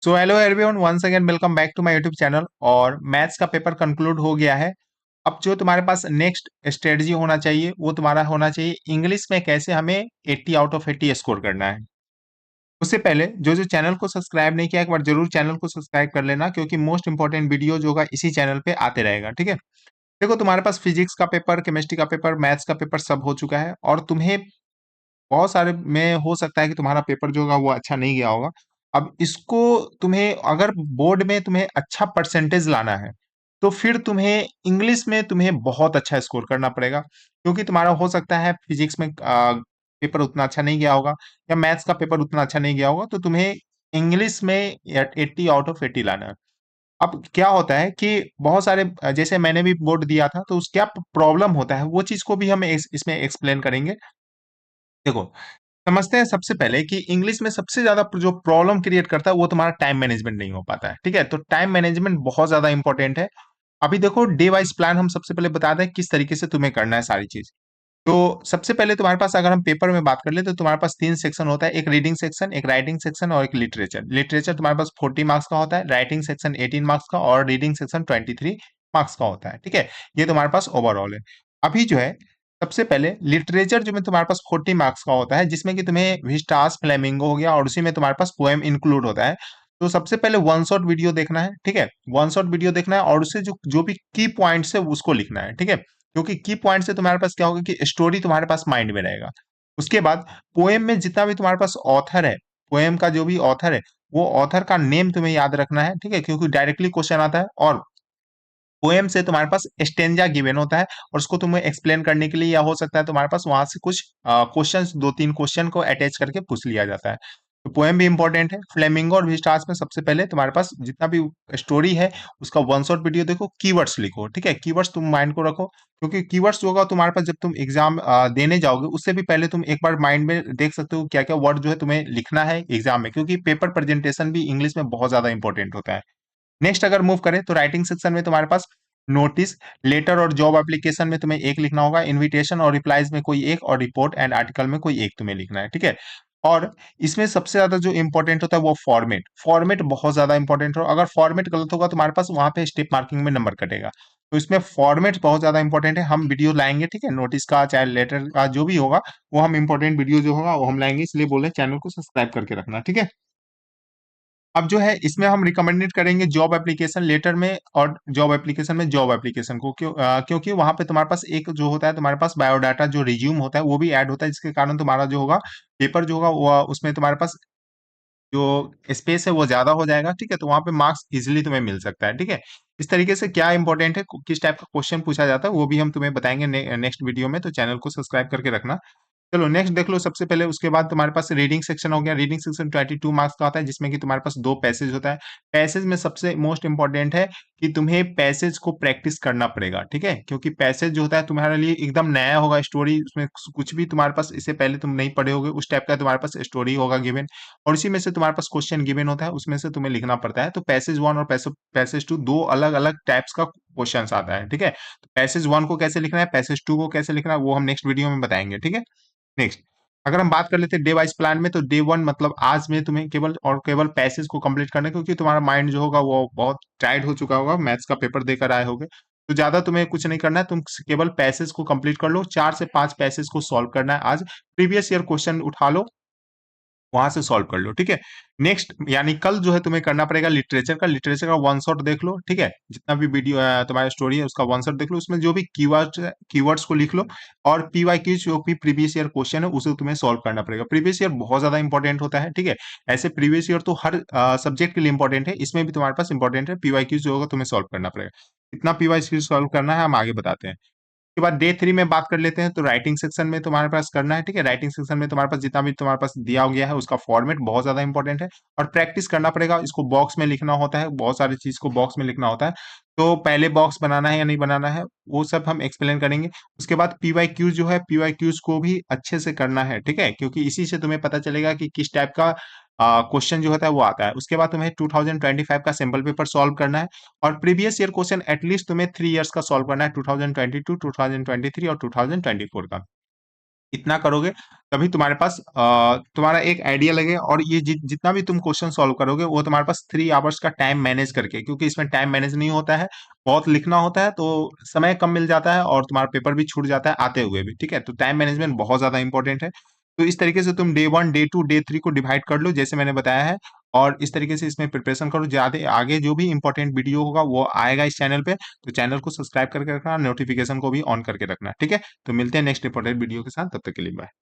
So hello everyone, once again welcome back to my YouTube channel. और maths का paper conclude हो गया है। अब जो तुम्हारे पास नेक्स्ट स्ट्रेटजी होना चाहिए वो तुम्हारा होना चाहिए इंग्लिश में कैसे हमें 80 आउट ऑफ 80 स्कोर करना है। उससे पहले जो जो चैनल को सब्सक्राइब नहीं किया एक बार जरूर चैनल को सब्सक्राइब कर लेना, क्योंकि मोस्ट इंपॉर्टेंट वीडियो जो होगा इसी चैनल पे आते रहेगा। ठीक है। देखो, तुम्हारे पास फिजिक्स का पेपर, केमिस्ट्री का पेपर, मैथ्स का पेपर सब हो चुका है और तुम्हें बहुत सारे में हो सकता है कि तुम्हारा पेपर जो होगा वो अच्छा नहीं गया होगा। अब इसको तुम्हें अगर बोर्ड में तुम्हें अच्छा परसेंटेज लाना है तो फिर तुम्हें इंग्लिश में तुम्हें बहुत अच्छा स्कोर करना पड़ेगा, क्योंकि तुम्हारा हो सकता है फिजिक्स में पेपर उतना अच्छा नहीं गया होगा या मैथ्स का पेपर उतना अच्छा नहीं गया होगा, तो तुम्हें इंग्लिश में 80 आउट ऑफ 80 लाना है। अब क्या होता है कि बहुत सारे जैसे मैंने भी बोर्ड दिया था तो उस क्या प्रॉब्लम होता है वो चीज को भी हम इसमें एक्सप्लेन करेंगे। देखो, समझते हैं सबसे पहले कि इंग्लिश में सबसे ज्यादा जो प्रॉब्लम क्रिएट करता है वो तुम्हारा टाइम मैनेजमेंट नहीं हो पाता है। ठीक है, तो टाइम मैनेजमेंट बहुत ज्यादा इंपॉर्टेंट है। अभी देखो, डे वाइज प्लान हम सबसे पहले बता दें किस तरीके से तुम्हें करना है सारी चीज। तो सबसे पहले तुम्हारे पास अगर हम पेपर में बात कर ले तो तुम्हारे पास तीन सेक्शन होता है, एक रीडिंग सेक्शन, एक राइटिंग सेक्शन और एक लिटरेचर। लिटरेचर तुम्हारे पास 40 मार्क्स का होता है, राइटिंग सेक्शन 18 मार्क्स का और रीडिंग सेक्शन 23 मार्क्स का होता है। ठीक है, ये तुम्हारे पास ओवरऑल है। अभी जो है, सबसे पहले लिटरेचर जो में तुम्हारे पास 40 मार्क्स का होता है, जिसमें कि तुम्हें विस्टास फ्लेमिंगो हो गया और उसी में तुम्हारे पास पोएम इंक्लूड होता है। तो सबसे पहले वन शॉट वीडियो देखना है। ठीक है, वन शॉट वीडियो देखना है और उससे जो जो भी की पॉइंट्स है उसको लिखना है। ठीक है, क्योंकि की पॉइंट से तुम्हारे पास क्या होगा कि स्टोरी तुम्हारे पास माइंड में रहेगा। उसके बाद पोएम में जितना भी तुम्हारे पास ऑथर है, पोएम का जो भी ऑथर है वो ऑथर का नेम तुम्हें याद रखना है। ठीक है, क्योंकि डायरेक्टली क्वेश्चन आता है। और पोएम से तुम्हारे पास स्टेंजा गिवन होता है और उसको तुम्हें एक्सप्लेन करने के लिए या हो सकता है तुम्हारे पास वहां से कुछ क्वेश्चंस, दो तीन क्वेश्चन को अटैच करके पूछ लिया जाता है। तो पोएम भी इंपॉर्टेंट है। फ्लेमिंगो और विस्टास में सबसे पहले तुम्हारे पास जितना भी स्टोरी है उसका वन शॉट वीडियो देखो, कीवर्ड्स लिखो। ठीक है, कीवर्ड्स तुम माइंड को रखो, क्योंकि कीवर्ड्स जो होगा तुम्हारे पास जब तुम एग्जाम देने जाओगे उससे भी पहले तुम एक बार माइंड में देख सकते हो क्या क्या वर्ड जो है तुम्हें लिखना है एग्जाम में, क्योंकि पेपर प्रेजेंटेशन भी इंग्लिश में बहुत ज्यादा इंपॉर्टेंट होता है। नेक्स्ट अगर मूव करें तो राइटिंग सेक्शन में तुम्हारे पास नोटिस, लेटर और जॉब एप्लीकेशन में तुम्हें एक लिखना होगा, इनविटेशन और रिप्लाईज में कोई एक, और रिपोर्ट एंड आर्टिकल में कोई एक तुम्हें लिखना है। ठीक है, और इसमें सबसे ज्यादा जो इंपॉर्टेंट होता है वो फॉर्मेट। फॉर्मेट बहुत ज्यादा इंपॉर्टेंट हो, अगर फॉर्मेट गलत होगा तुम्हारे पास वहां पे स्टेप मार्किंग में नंबर कटेगा। तो इसमें फॉर्मेट बहुत ज्यादा इंपॉर्टेंट है। हम वीडियो लाएंगे, ठीक है, नोटिस का चाहे लेटर का जो भी होगा वो हम इंपॉर्टेंट वीडियो जो होगा वो हम लाएंगे, इसलिए बोले चैनल को सब्सक्राइब करके रखना। ठीक है, अब जो है इसमें हम रिकमेंडेड करेंगे जॉब एप्लीकेशन लेटर में और जॉब एप्लीकेशन में जॉब एप्लीकेशन को, क्योंकि वहां पे तुम्हारे पास एक जो होता है तुम्हारे पास बायोडाटा जो रिज्यूम होता है वो भी ऐड होता है, जिसके कारण तुम्हारा जो होगा पेपर जो होगा वो उसमें तुम्हारे पास जो स्पेस है वो ज्यादा हो जाएगा। ठीक है, तो वहां पे मार्क्स इजिली तुम्हें मिल सकता है। ठीक है, इस तरीके से क्या इंपॉर्टेंट है, किस टाइप का क्वेश्चन पूछा जाता है वो भी हम तुम्हें बताएंगे नेक्स्ट वीडियो में, तो चैनल को सब्सक्राइब करके रखना। चलो नेक्स्ट देख लो। सबसे पहले उसके बाद तुम्हारे पास रीडिंग सेक्शन हो गया। रीडिंग सेक्शन 22 मार्क्स का होता है, जिसमें कि तुम्हारे पास दो पैसेज होता है। पैसेज में सबसे मोस्ट इंपॉर्टेंट है कि तुम्हें पैसेज को प्रैक्टिस करना पड़ेगा। ठीक है, क्योंकि पैसेज जो होता है तुम्हारे लिए एकदम नया होगा, स्टोरी उसमें कुछ भी तुम्हारे पास इससे पहले तुम नहीं पढ़े होगे उस टाइप का तुम्हारे पास स्टोरी होगा गिवन, और इसी में से तुम्हारे पास क्वेश्चन गिवन होता है, उसमें से तुम्हें लिखना पड़ता है। तो पैसेज वन और पैसेज टू दो अलग अलग टाइप्स का क्वेश्चन आता है। ठीक है, तो पैसेज वन को कैसे लिखना है, पैसेज टू को कैसे लिखना है वो हम नेक्स्ट वीडियो में बताएंगे। ठीक है, नेक्स्ट अगर हम बात कर लेते हैं डे वाइज प्लान में, तो डे वन मतलब आज में तुम्हें केवल और केवल पैसेज को कंप्लीट करना है, क्योंकि तुम्हारा माइंड जो होगा वो बहुत टायर्ड हो चुका होगा, मैथ्स का पेपर देकर आए होगे। तो ज्यादा तुम्हें कुछ नहीं करना है, तुम केवल पैसेज को कंप्लीट कर लो, 4 से 5 पैसेज को सॉल्व करना है आज। प्रीवियस ईयर क्वेश्चन उठा लो, वहां से सॉल्व कर लो। ठीक है, नेक्स्ट यानी कल जो है तुम्हें करना पड़ेगा लिटरेचर का। लिटरेचर का वन शॉट देख लो। ठीक है, जितना भी वीडियो तुम्हारा स्टोरी है उसका वन शॉट देख लो, उसमें जो भी कीवर्ड्स को लिख लो, और पीवाईक्यू जो भी प्रीवियस ईयर क्वेश्चन है उसे तुम्हें सॉल्व करना पड़ेगा। प्रीवियस ईयर बहुत ज्यादा इंपॉर्टेंट होता है। ठीक है, ऐसे प्रीवियस ईयर तो हर सब्जेक्ट के लिए इंपॉर्टेंट है, इसमें भी तुम्हारे पास इंपॉर्टेंट है। पीवाईक्यू जो होगा तुम्हें सॉल्व करना पड़ेगा। इतना पीवाईक्यू सॉल्व करना है, हम आगे बताते हैं। के बाद डे थ्री में बात कर लेते हैं, तो राइटिंग सेक्शन में तुम्हारे पास करना है। ठीक है, राइटिंग सेक्शन में तुम्हारे पास जितना भी तुम्हारे पास दिया गया है उसका फॉर्मेट बहुत ज्यादा इंपॉर्टेंट है और प्रैक्टिस करना पड़ेगा। इसको बॉक्स में लिखना होता है, बहुत सारी चीज को बॉक्स में लिखना होता है। तो पहले बॉक्स बनाना है या नहीं बनाना है वो सब हम एक्सप्लेन करेंगे। उसके बाद पीवाई क्यूज जो है, पीवाई क्यूज को भी अच्छे से करना है। ठीक है, क्योंकि इसी से तुम्हें पता चलेगा कि किस टाइप का क्वेश्चन जो होता है वो आता है। उसके बाद तुम्हें 2025 का सैंपल पेपर सॉल्व करना है, और प्रीवियस ईयर क्वेश्चन एटलीस्ट तुम्हें 3 इयर्स का सॉल्व करना है, 2022, 2023 और 2024 का। इतना करोगे तभी तुम्हारे पास तुम्हारा एक आइडिया लगे, और ये जितना भी तुम क्वेश्चन सॉल्व करोगे वो तुम्हारे पास 3 आवर्स का टाइम मैनेज करके, क्योंकि इसमें टाइम मैनेज नहीं होता है, बहुत लिखना होता है, तो समय कम मिल जाता है और तुम्हारा पेपर भी छूट जाता है आते हुए भी। ठीक है, तो टाइम मैनेजमेंट बहुत ज्यादा इंपॉर्टेंट है। तो इस तरीके से तुम डे 1, डे 2, डे 3 को डिवाइड कर लो जैसे मैंने बताया है, और इस तरीके से इसमें प्रिपरेशन करो। ज्यादा आगे जो भी इंपॉर्टेंट वीडियो होगा वो आएगा इस चैनल पे, तो चैनल को सब्सक्राइब करके रखना, नोटिफिकेशन को भी ऑन करके रखना। ठीक है, तो मिलते हैं नेक्स्ट इंपॉर्टेंट वीडियो के साथ, तब तक के लिए बाय।